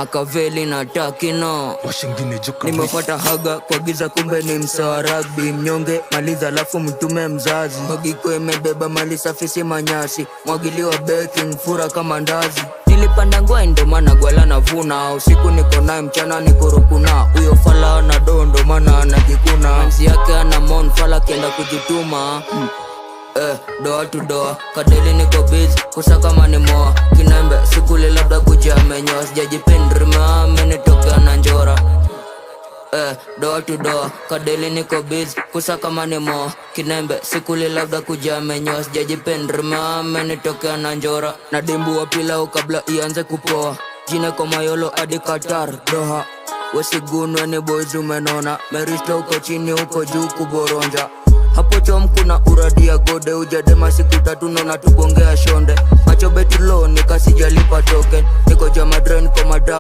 Makaveli na Takino. Nimepata haga kwa giza kumbe ni msawa rugby. Mnyonge maliza alafu mtume mzazi. Magiko imebeba mali safi si manyasi. Mwagiliwa baking fura kama ndazi. Nilipanda ngwa ndo maana gwala na vuna. Usiku niko naye mchana niko rukuna. Uyo fala na dondo maana anajikuna. Manzi yake ana mon fala kienda kujituma. Doa to doa, kadeli niko busy, kusaka mani moa. Kinembe, sikuli labda kuja menyoa. Sijajipindri amenitokea na njora. Doa to doa, kadeli niko busy, kusaka mani moa. Kinembe, sikuli labda kuja menyoa. Sijajipindri amenitokea na njora. Na dimbu wa pilau kabla ianze kupoa. Jine kwa mayolo adi Qatar, Doha. Wesigunu ni boys umenona. Merista uko chini uko juu kuboronja. Hapo chom kuna uradi ya gode. Ujadema siku 3 nona tubongea shonde. Macho beti low nikasijalipa token. Niko jamadren kwa mada.